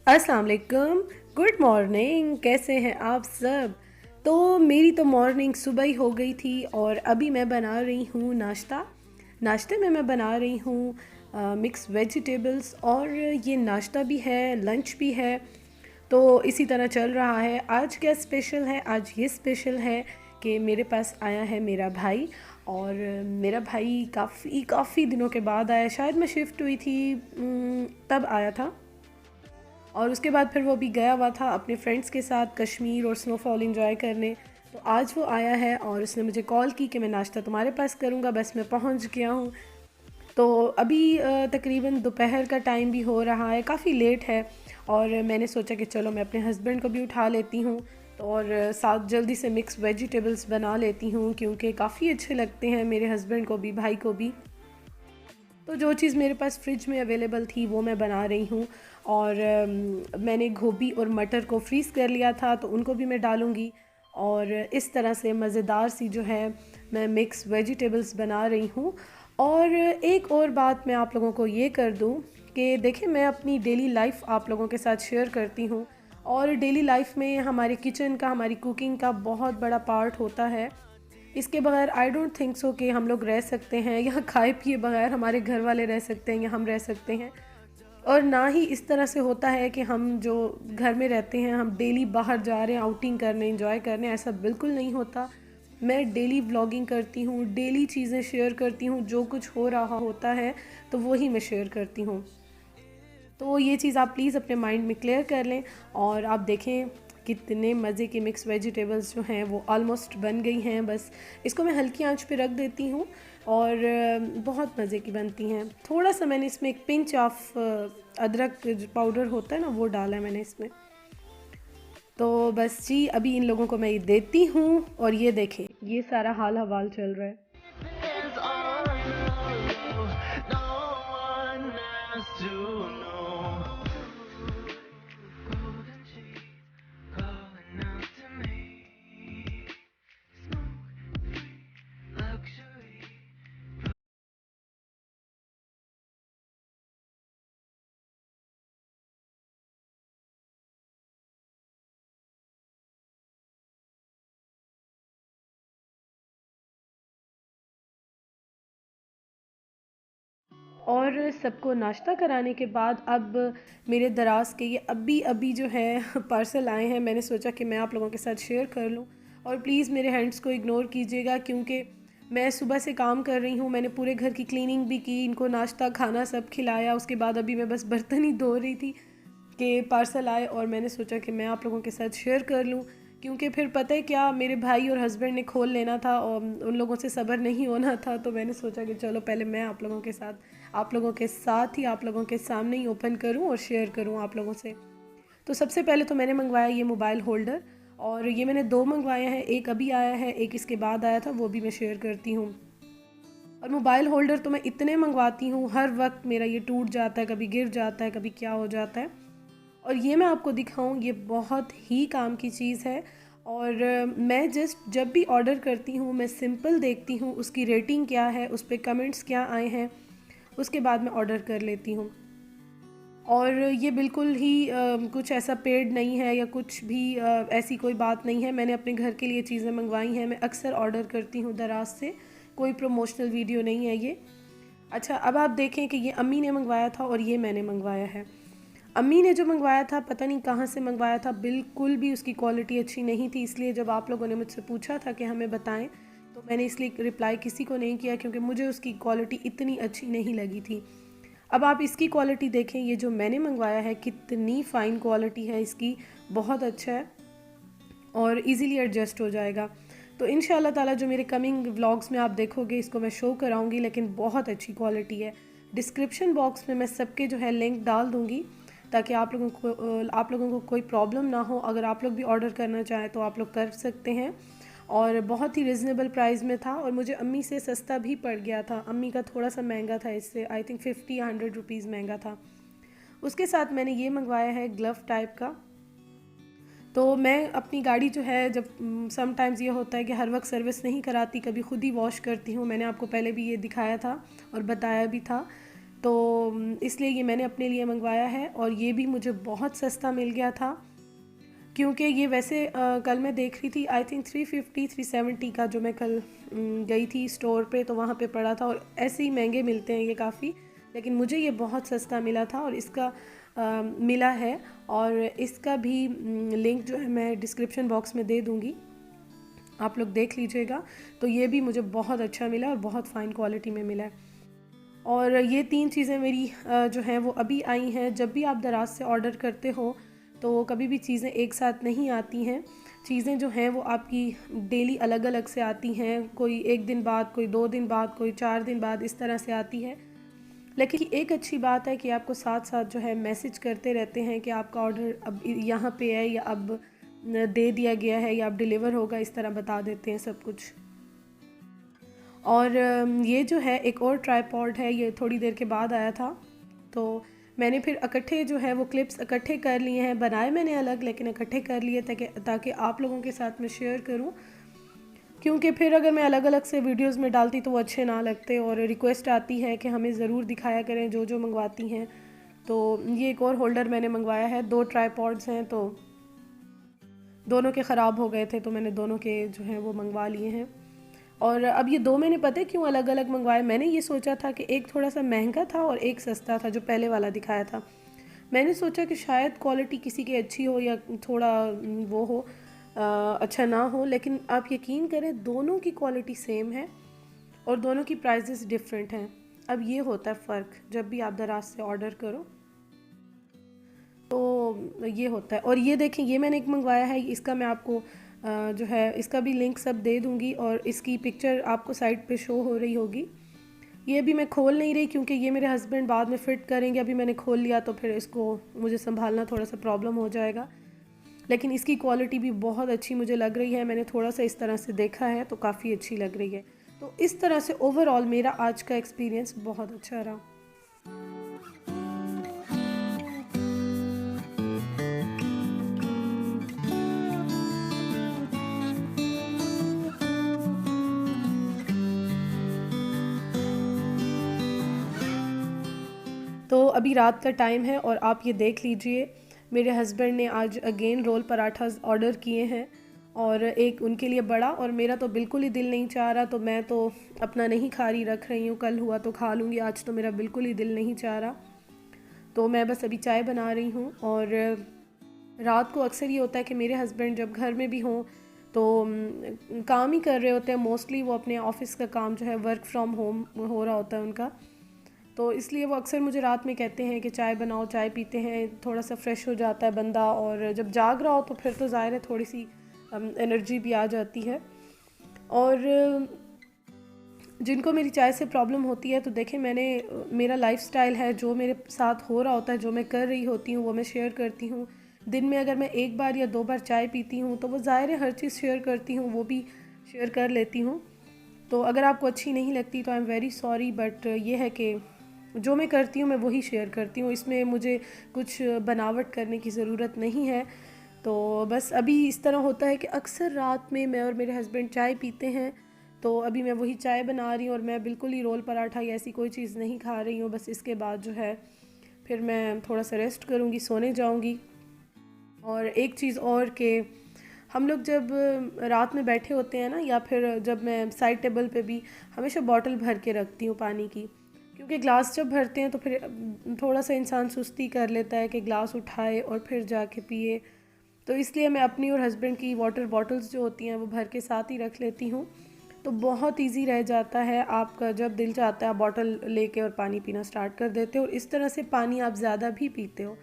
अस्सलाम वालेकुम, good morning. कैसे हैं आप सब? तो मेरी तो मॉर्निंग सुबह ही हो गई थी और अभी मैं बना रही हूँ नाश्ता। नाश्ते में मैं बना रही हूँ मिक्स वेजिटेबल्स, और ये नाश्ता भी है, लंच भी है। तो इसी तरह चल रहा है। आज क्या स्पेशल है? आज ये स्पेशल है कि मेरे पास आया है मेरा भाई। और मेरा भाई काफ़ी दिनों के बाद आया। शायद मैं शिफ्ट हुई थी तब आया था। और उसके बाद फिर वो भी गया हुआ था अपने फ्रेंड्स के साथ कश्मीर और स्नोफॉल इंजॉय करने। तो आज वो आया है और उसने मुझे कॉल की कि मैं नाश्ता तुम्हारे पास करूँगा। बस मैं पहुँच गया हूँ। तो अभी तकरीबन दोपहर का टाइम भी हो रहा है, काफ़ी लेट है। और मैंने सोचा कि चलो मैं अपने हस्बैंड को भी उठा लेती हूँ, तो और साथ जल्दी से मिक्स वेजिटेबल्स बना लेती हूँ, क्योंकि काफ़ी अच्छे लगते हैं मेरे हस्बैंड को भी, भाई को भी। तो जो चीज़ मेरे पास फ्रिज में अवेलेबल थी वो मैं बना रही हूँ। और मैंने गोभी और मटर को फ्रीज़ कर लिया था, तो उनको भी मैं डालूँगी। और इस तरह से मज़ेदार सी जो है मैं मिक्स वेजिटेबल्स बना रही हूँ। और एक और बात मैं आप लोगों को ये कर दूँ कि देखिए, मैं अपनी डेली लाइफ आप लोगों के साथ शेयर करती हूँ। और डेली लाइफ में हमारे किचन का, हमारी कुकिंग का बहुत बड़ा पार्ट होता है। इसके बगैर आई डोंट थिंक सो कि हम लोग रह सकते हैं, या खाए पिए बगैर हमारे घर वाले रह सकते हैं, या हम रह सकते हैं। और ना ही इस तरह से होता है कि हम जो घर में रहते हैं हम डेली बाहर जा रहे हैं आउटिंग करने, एंजॉय करने, ऐसा बिल्कुल नहीं होता। मैं डेली व्लॉगिंग करती हूँ, डेली चीज़ें शेयर करती हूँ, जो कुछ हो रहा होता है तो वही मैं शेयर करती हूँ। तो ये चीज़ आप प्लीज़ अपने माइंड में क्लियर कर लें। और आप देखें कितने मज़े के मिक्स वेजिटेबल्स जो हैं वो ऑलमोस्ट बन गई हैं। बस इसको मैं हल्की आंच पे रख देती हूँ और बहुत मज़े की बनती हैं। थोड़ा सा मैंने इसमें एक पिंच ऑफ अदरक पाउडर होता है ना, वो डाला है मैंने इसमें। तो बस जी, अभी इन लोगों को मैं ये देती हूँ। और ये देखें, ये सारा हाल हवाल चल रहा है। Is on the low, no one has to know. Golden sheets calling out to me. Smoke-free luxury. और सबको नाश्ता कराने के बाद अब मेरे दराज़ के ये अभी अभी जो है पार्सल आए हैं। मैंने सोचा कि मैं आप लोगों के साथ शेयर कर लूँ। और प्लीज़ मेरे हैंड्स को इग्नोर कीजिएगा, क्योंकि मैं सुबह से काम कर रही हूँ। मैंने पूरे घर की क्लीनिंग भी की, इनको नाश्ता खाना सब खिलाया। उसके बाद अभी मैं बस बर्तन ही धो रही थी कि पार्सल आए, और मैंने सोचा कि मैं आप लोगों के साथ शेयर कर लूँ। क्योंकि फिर पता है क्या, मेरे भाई और हस्बैंड ने खोल लेना था और उन लोगों से सब्र नहीं होना था। तो मैंने सोचा कि चलो पहले मैं आप लोगों के साथ ही, आप लोगों के सामने ही ओपन करूं और शेयर करूं आप लोगों से। तो सबसे पहले तो मैंने मंगवाया ये मोबाइल होल्डर। और ये मैंने दो मंगवाए हैं, एक अभी आया है, एक इसके बाद आया था, वो भी मैं शेयर करती हूँ। और मोबाइल होल्डर तो मैं इतने मंगवाती हूँ, हर वक्त मेरा ये टूट जाता है, कभी गिर जाता है, कभी क्या हो जाता है। और ये मैं आपको दिखाऊं, ये बहुत ही काम की चीज़ है। और मैं जस्ट जब भी ऑर्डर करती हूँ मैं सिंपल देखती हूँ उसकी रेटिंग क्या है, उस पर कमेंट्स क्या आए हैं, उसके बाद मैं ऑर्डर कर लेती हूँ। और ये बिल्कुल ही कुछ ऐसा पेड नहीं है, या कुछ भी ऐसी कोई बात नहीं है। मैंने अपने घर के लिए चीज़ें मंगवाई हैं, मैं अक्सर ऑर्डर करती हूँ दराज से। कोई प्रमोशनल वीडियो नहीं है ये। अच्छा, अब आप देखें कि ये अम्मी ने मंगवाया था और ये मैंने मंगवाया है। अम्मी ने जो मंगवाया था पता नहीं कहाँ से मंगवाया था, बिल्कुल भी उसकी क्वालिटी अच्छी नहीं थी। इसलिए जब आप लोगों ने मुझसे पूछा था कि हमें बताएं, तो मैंने इसलिए रिप्लाई किसी को नहीं किया, क्योंकि मुझे उसकी क्वालिटी इतनी अच्छी नहीं लगी थी। अब आप इसकी क्वालिटी देखें, ये जो मैंने मंगवाया है कितनी फ़ाइन क्वालिटी है इसकी, बहुत अच्छा है और इजीली एडजस्ट हो जाएगा। तो इंशाल्लाह ताला जो मेरे कमिंग व्लॉग्स में आप देखोगे इसको मैं शो कराऊंगी, लेकिन बहुत अच्छी क्वालिटी है। डिस्क्रिप्शन बॉक्स में मैं सबके जो है लिंक डाल दूंगी, ताकि आप लोगों को कोई प्रॉब्लम ना हो। अगर आप लोग भी ऑर्डर करना चाहें तो आप लोग कर सकते हैं। और बहुत ही रिजनेबल प्राइस में था, और मुझे अम्मी से सस्ता भी पड़ गया था। अम्मी का थोड़ा सा महंगा था, इससे आई थिंक 50 या 100 रुपीज़ महंगा था। उसके साथ मैंने ये मंगवाया है ग्लव टाइप का। तो मैं अपनी गाड़ी जो है, जब समटाइम्स ये होता है कि हर वक्त सर्विस नहीं कराती, कभी खुद ही वॉश करती हूँ। मैंने आपको पहले भी ये दिखाया था और बताया भी था तो इसलिए ये मैंने अपने लिए मंगवाया है और ये भी मुझे बहुत सस्ता मिल गया था, क्योंकि ये वैसे कल मैं देख रही थी आई थिंक 350-370 का, जो मैं कल गई थी स्टोर पे तो वहाँ पे पड़ा था, और ऐसे ही महंगे मिलते हैं ये काफ़ी, लेकिन मुझे ये बहुत सस्ता मिला था और इसका मिला है। और इसका भी लिंक जो है मैं डिस्क्रिप्शन बॉक्स में दे दूँगी, आप लोग देख लीजिएगा। तो ये भी मुझे बहुत अच्छा मिला और बहुत फ़ाइन क्वालिटी में मिला है। और ये 3 चीज़ें मेरी जो हैं वो अभी आई हैं। जब भी आप दराज से ऑर्डर करते हो तो कभी भी चीज़ें एक साथ नहीं आती हैं, चीज़ें जो हैं वो आपकी डेली अलग अलग से आती हैं, कोई 1 दिन बाद, कोई 2 दिन बाद, कोई 4 दिन बाद, इस तरह से आती है। लेकिन एक अच्छी बात है कि आपको साथ साथ जो है मैसेज करते रहते हैं कि आपका ऑर्डर अब यहाँ पे है या अब दे दिया गया है या अब डिलीवर होगा, इस तरह बता देते हैं सब कुछ। और ये जो है एक और ट्राईपॉड है, ये थोड़ी देर के बाद आया था, तो मैंने फिर इकट्ठे जो है वो क्लिप्स इकट्ठे कर लिए हैं, बनाए मैंने अलग लेकिन इकट्ठे कर लिए ताकि आप लोगों के साथ मैं शेयर करूं, क्योंकि फिर अगर मैं अलग अलग से वीडियोस में डालती तो वो अच्छे ना लगते, और रिक्वेस्ट आती है कि हमें ज़रूर दिखाया करें जो जो मंगवाती हैं। तो ये एक और होल्डर मैंने मंगवाया है, 2 ट्राईपॉड्स हैं, तो दोनों के ख़राब हो गए थे तो मैंने दोनों के जो हैं वो मंगवा लिए हैं। और अब ये 2 मैंने पता है क्यों अलग अलग मंगवाए, मैंने ये सोचा था कि एक थोड़ा सा महंगा था और एक सस्ता था जो पहले वाला दिखाया था। मैंने सोचा कि शायद क्वालिटी किसी की अच्छी हो या थोड़ा वो हो, अच्छा ना हो, लेकिन आप यकीन करें दोनों की क्वालिटी सेम है और दोनों की प्राइजेस डिफरेंट हैं। अब ये होता है फ़र्क जब भी आप दराज से ऑर्डर करो, तो ये होता है। और ये देखें, ये मैंने एक मंगवाया है, इसका मैं आपको जो है इसका भी लिंक सब दे दूँगी और इसकी पिक्चर आपको साइट पे शो हो रही होगी। ये भी मैं खोल नहीं रही क्योंकि ये मेरे हस्बैंड बाद में फ़िट करेंगे, अभी मैंने खोल लिया तो फिर इसको मुझे संभालना थोड़ा सा प्रॉब्लम हो जाएगा। लेकिन इसकी क्वालिटी भी बहुत अच्छी मुझे लग रही है, मैंने थोड़ा सा इस तरह से देखा है तो काफ़ी अच्छी लग रही है। तो इस तरह से ओवरऑल मेरा आज का एक्सपीरियंस बहुत अच्छा रहा। तो अभी रात का टाइम है और आप ये देख लीजिए, मेरे हस्बैंड ने आज अगेन रोल पराठास ऑर्डर किए हैं, और एक उनके लिए बड़ा, और मेरा तो बिल्कुल ही दिल नहीं चाह रहा, तो मैं तो अपना नहीं खा रही, रख रही हूँ, कल हुआ तो खा लूँगी, आज तो मेरा बिल्कुल ही दिल नहीं चाह रहा। तो मैं बस अभी चाय बना रही हूँ। और रात को अक्सर ये होता है कि मेरे हस्बैंड जब घर में भी हों तो काम ही कर रहे होते हैं, मोस्टली वो अपने ऑफ़िस का काम जो है वर्क फ्रॉम होम हो रहा होता है उनका, तो इसलिए वो अक्सर मुझे रात में कहते हैं कि चाय बनाओ, चाय पीते हैं, थोड़ा सा फ्रेश हो जाता है बंदा, और जब जाग रहा हो तो फिर तो ज़ाहिर है थोड़ी सी एनर्जी भी आ जाती है। और जिनको मेरी चाय से प्रॉब्लम होती है, तो देखें मैंने मेरा लाइफस्टाइल है, जो मेरे साथ हो रहा होता है, जो मैं कर रही होती हूँ वो मैं शेयर करती हूँ। दिन में अगर मैं 1 बार या 2 बार चाय पीती हूँ तो वो ज़ाहिर है हर चीज़ शेयर करती हूँ, वो भी शेयर कर लेती हूँ। तो अगर आपको अच्छी नहीं लगती तो I am very sorry, but ये है कि जो मैं करती हूँ मैं वही शेयर करती हूँ, इसमें मुझे कुछ बनावट करने की ज़रूरत नहीं है। तो बस अभी इस तरह होता है कि अक्सर रात में मैं और मेरे हस्बैंड चाय पीते हैं, तो अभी मैं वही चाय बना रही हूँ और मैं बिल्कुल ही रोल पराठा या ऐसी कोई चीज़ नहीं खा रही हूँ। बस इसके बाद जो है फिर मैं थोड़ा सा रेस्ट करूँगी, सोने जाऊँगी। और एक चीज़ और कि हम लोग जब रात में बैठे होते हैं ना, या फिर जब मैं साइड टेबल पे भी हमेशा बॉटल भर के रखती हूँ पानी की, क्योंकि ग्लास जब भरते हैं तो फिर थोड़ा सा इंसान सुस्ती कर लेता है कि ग्लास उठाए और फिर जाके पिए। तो इसलिए मैं अपनी और हस्बैंड की वाटर बॉटल्स जो होती हैं वो भर के साथ ही रख लेती हूँ, तो बहुत इजी रह जाता है, आपका जब दिल चाहता है आप बॉटल लेके और पानी पीना स्टार्ट कर देते हो, और इस तरह से पानी आप ज़्यादा भी पीते हो।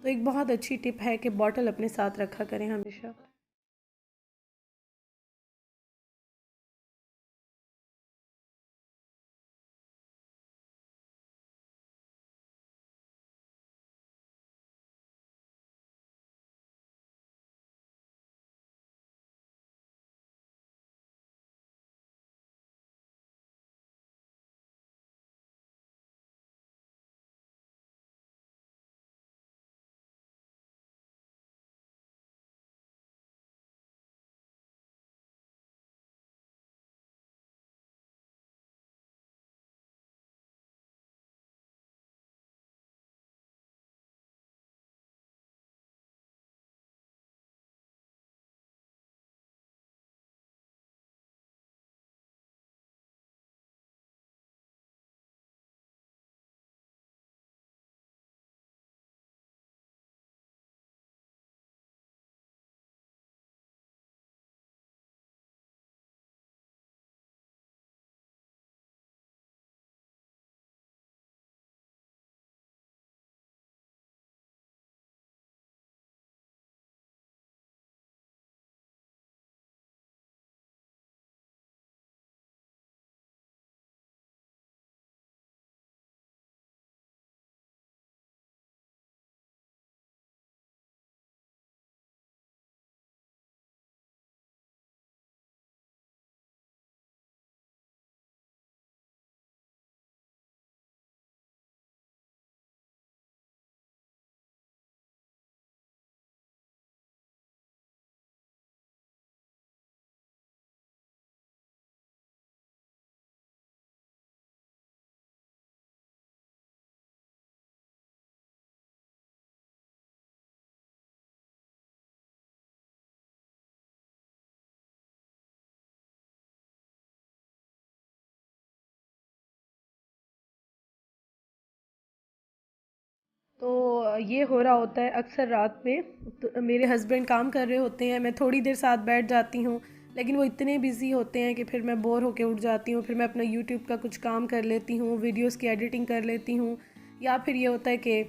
तो एक बहुत अच्छी टिप है कि बॉटल अपने साथ रखा करें हमेशा। तो ये हो रहा होता है अक्सर रात में। तो मेरे हस्बैंड काम कर रहे होते हैं, मैं थोड़ी देर साथ बैठ जाती हूँ, लेकिन वो इतने बिज़ी होते हैं कि फिर मैं बोर होके उठ जाती हूँ। फिर मैं अपना यूट्यूब का कुछ काम कर लेती हूँ, वीडियोस की एडिटिंग कर लेती हूँ, या फिर ये होता है कि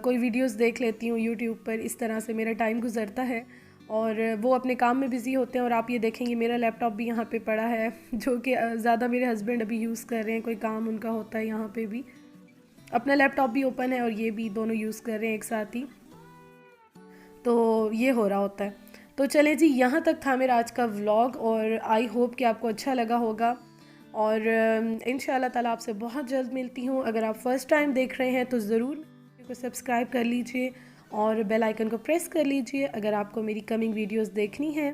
कोई वीडियोस देख लेती हूँ यूट्यूब पर। इस तरह से मेरा टाइम गुजरता है और वो अपने काम में बिज़ी होते हैं। और आप ये देखेंगे मेरा लैपटॉप भी यहाँ पे पड़ा है जो कि ज़्यादा मेरे हस्बैंड अभी यूज़ कर रहे हैं, कोई काम उनका होता है यहाँ पे भी। अपना लैपटॉप भी ओपन है और ये भी, दोनों यूज़ कर रहे हैं एक साथ ही। तो ये हो रहा होता है। तो चलें जी, यहाँ तक था मेरा आज का व्लॉग और आई होप कि आपको अच्छा लगा होगा। और इंशाल्लाह ताला आपसे बहुत जल्द मिलती हूँ। अगर आप फ़र्स्ट टाइम देख रहे हैं तो ज़रूर वीडियो को सब्सक्राइब कर लीजिए और बेल आइकन को प्रेस कर लीजिए अगर आपको मेरी कमिंग वीडियोस देखनी है।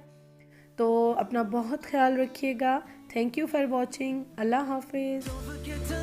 तो अपना बहुत ख्याल रखिएगा। Thank you for watching. अल्लाह हाफिज़। Don't forget to